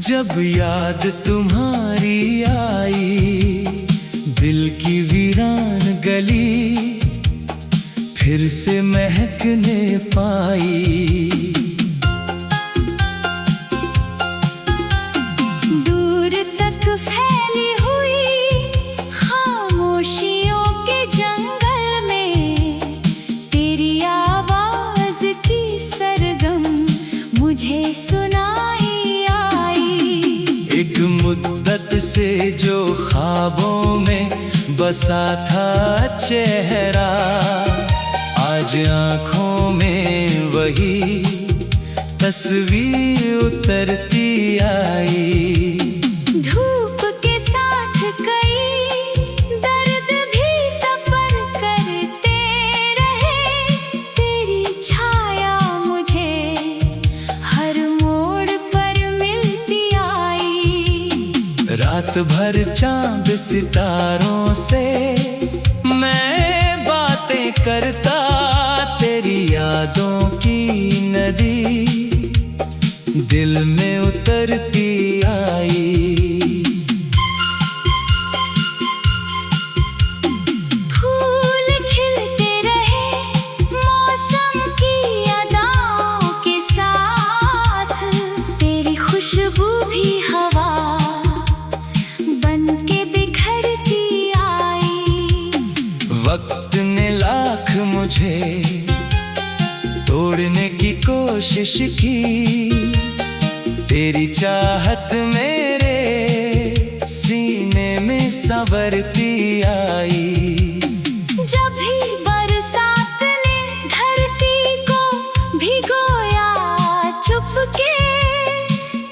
जब याद तुम्हारी आई, दिल की वीरान गली फिर से महकने पाई। दूर तक फैली हुई खामोशियों के जंगल में तेरी आवाज की सरगम मुझे सुनाई आई। एक मुद्दत से जो ख्वाबों में बसा था चेहरा, आज आँखों में वही तस्वीर उतरती आई। धूप के साथ कई दर्द भी सफर करते रहे, तेरी छाया मुझे हर मोड़ पर मिलती आई। रात भर चांद सितारों से मैं बातें करता, तेरी यादों की नदी दिल में उतरती आई। फूल खिलते रहे मौसम की अदाओं के साथ, तेरी खुशबू भी हवा बन के बिखरती आई। वक्त ने लाख मुझे तोड़ने की कोशिश की, तेरी चाहत मेरे सीने में संवरती आई। जब भी बरसात ने धरती को भिगोया चुपके,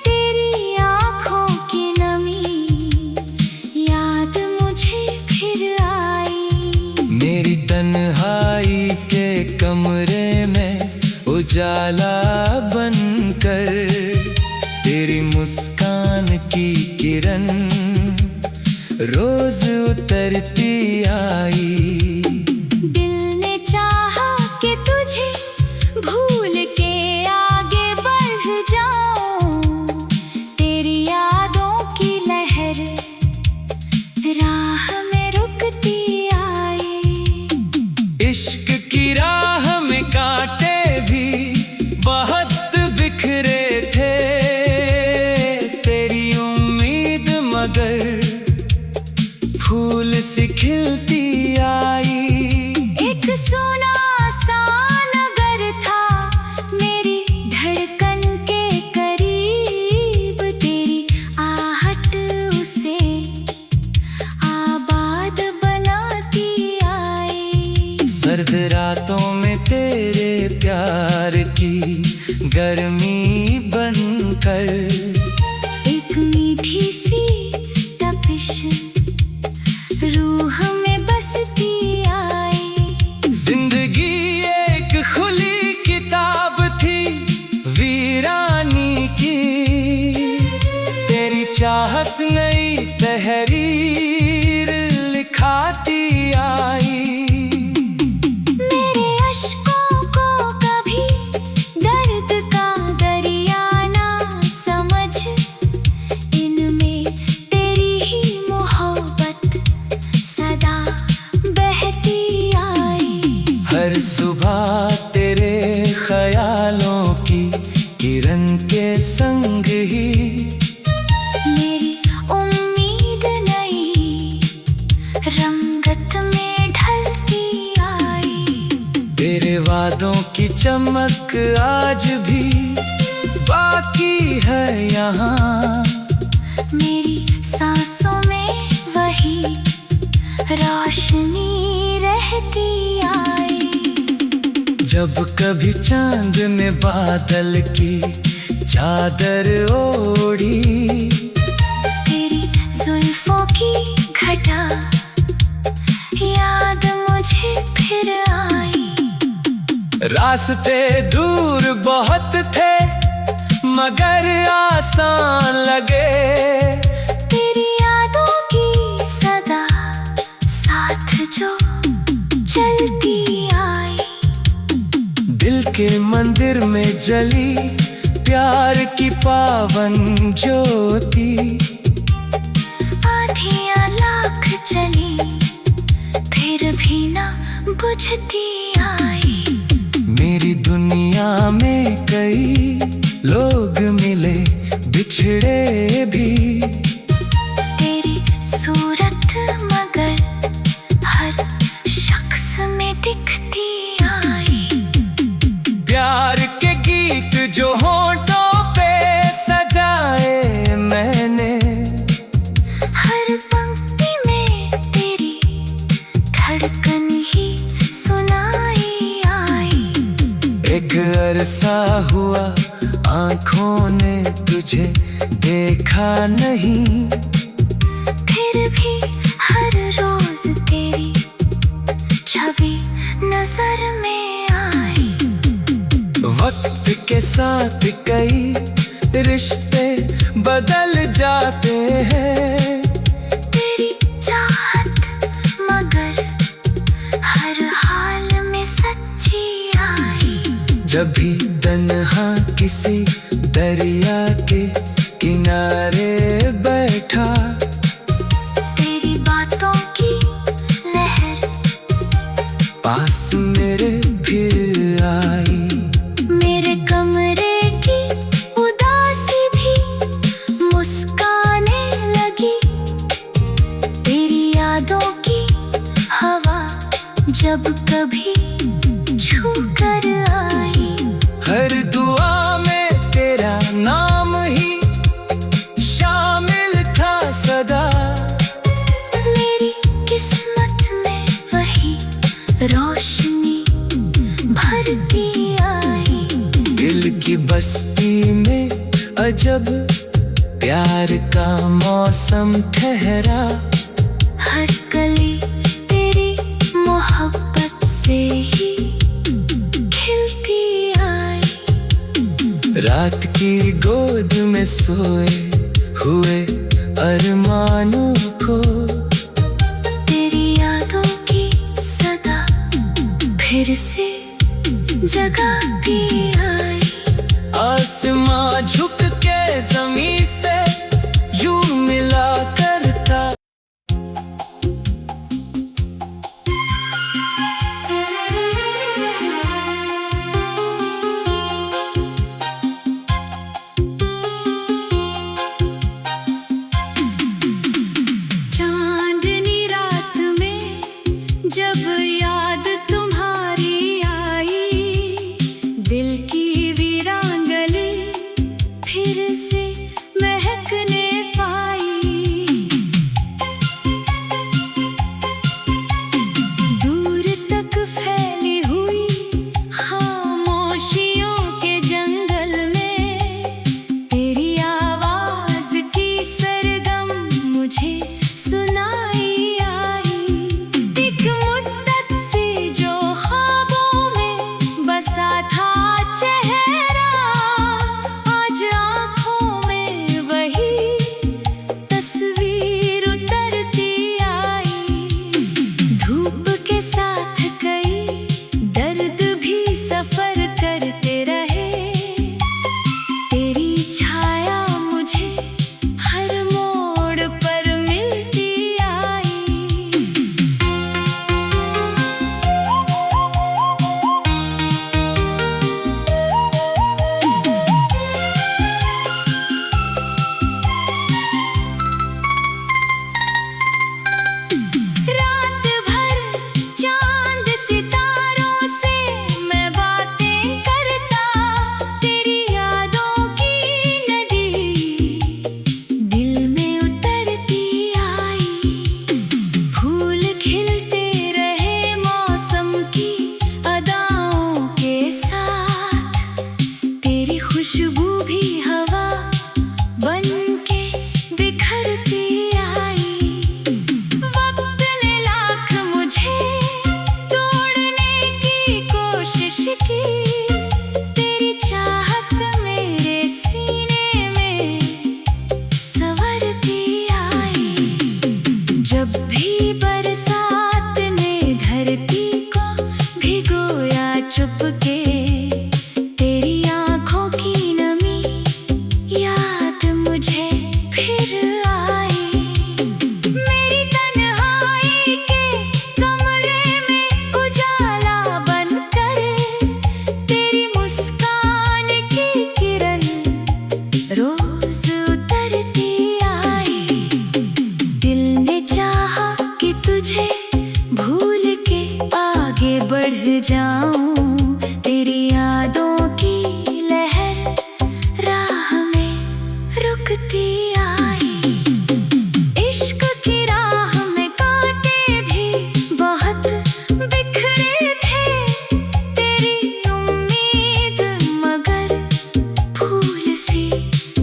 तेरी आँखों की नमी याद मुझे फिर आई। मेरी तन्हाई के कमरे में उजाला बनकर तेरी मुस्कान की किरण रोज उतरती आई। दिल ने चाहा कि तुझे भूल के आगे बढ़ जाऊं, तेरी यादों की लहर राह में रुकती आई। इश्क की राह में कांटे भी बहुत बिखरे थे, तेरी उम्मीद मगर फूल सी खिलती आई। एक सुना सा नगर था मेरी धड़कन के करीब, तेरी आहट उसे आबाद बनाती आई। सर्द रातों में तेरे प्यार की गर्मी बनकर एक मीठी सी तपिश रूह में बसती आई। जिंदगी एक खुली किताब थी वीरानी की, तेरी चाहत नई तहरीर लिखाती आई। मेरे अश्कों को कभी दर्द का दरिया ना समझ, इनमें तेरी ही मोहब्बत सदा बहती आई। हर सुबह तेरे ख्यालों की किरण के संग ही मेरी उम्मीद नई रंगत में ढलती आई। तेरे वादों की चमक आज भी बाकी है यहाँ, मेरी सांसों में वही रोशनी रहती आई। जब कभी चांद ने बादल की चादर ओढ़ी, तेरी जुल्फों की घटा याद मुझे फिर आई। रास्ते दूर बहुत थे मगर आसान लगे, तेरी यादों की सदा साथ जो चलती आई। दिल के मंदिर में जली प्यार की पावन ज्योति। आधियां लाख चली फिर भी ना बुझती आई। मेरी दुनिया में कई लोग मिले बिछड़े भी। तेरी सूरत मगर हर शख्स में दिखती आई। प्यार के गीत जो होंठों पे सजाए मैंने, हर पंक्ति में तेरी धड़कन ही सुनाई आई। एक अरसा हुआ आँखों ने तुझे देखा नहीं, फिर भी हर रोज तेरी छवि नजर में आई। वक्त के साथ कई रिश्ते बदल जाते हैं। तेरी चाहत मगर हर हाल में सच्ची आई। जब भी तन्हा किसी दरिया के किनारे बैठा, तेरी बातों की लहर पास मेरे फिर आई। मेरे कमरे की उदासी भी मुस्काने लगी। तेरी यादों की हवा जब कभी छू कर आई। हर दुआ में तेरा नाम ही शामिल था सदा। मेरी किस्मत में वही रोशनी भरती आई। दिल की बस्ती में अजब प्यार का मौसम ठहरा। हर कली तेरी मोहब्बत से ही खिलती आई। रात की गोद में सोए हुए अरमानों को, तेरी यादों की सदा फिर से जगाती आई। आसमां झुक के जमीन से यूं मिला करता। चांदनी रात में जब याद तुम्हारी आई, दिल की वीरांगली फिर से महकने पाई। जाऊं तेरी यादों की लहर राह में रुकती आई। इश्क की राह में कांटे भी बहुत बिखरे थे, तेरी उम्मीद मगर फूल सी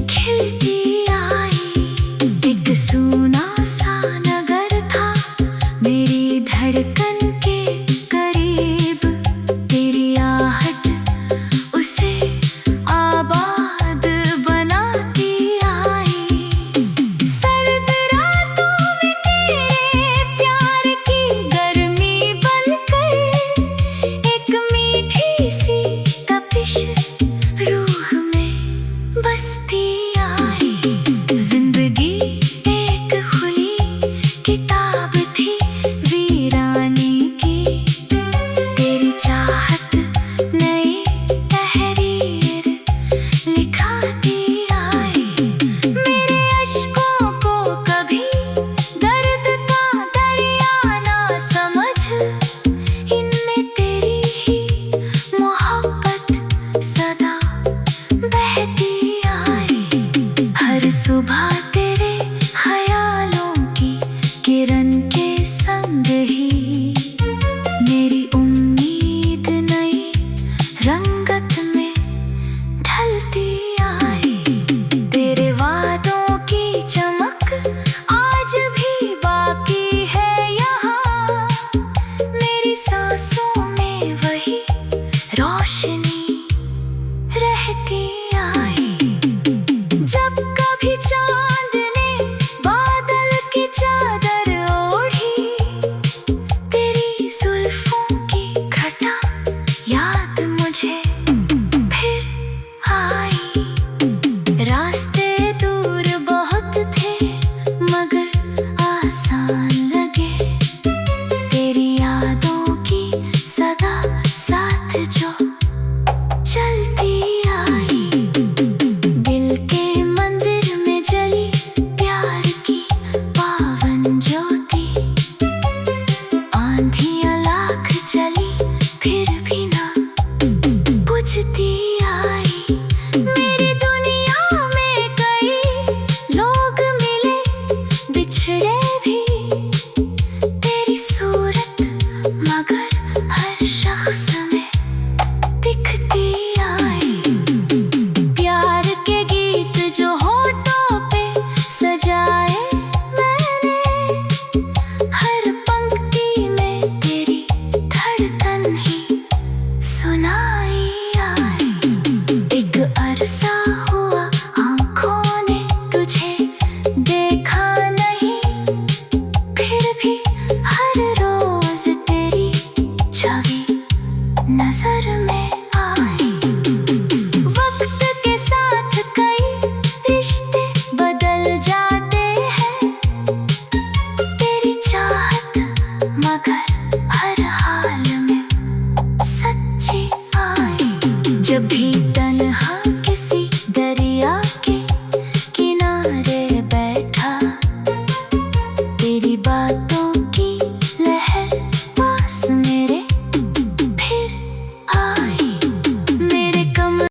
खिलती आई। एक सूना सा नगर था मेरी धड़कन के करीब, तेरी आहट उसे आबाद बनाती आई। सर्द रातों में तेरे प्यार की गर्मी बनकर एक मीठी सी तपिश रूह में बसती आई। जिंदगी एक खुली किताब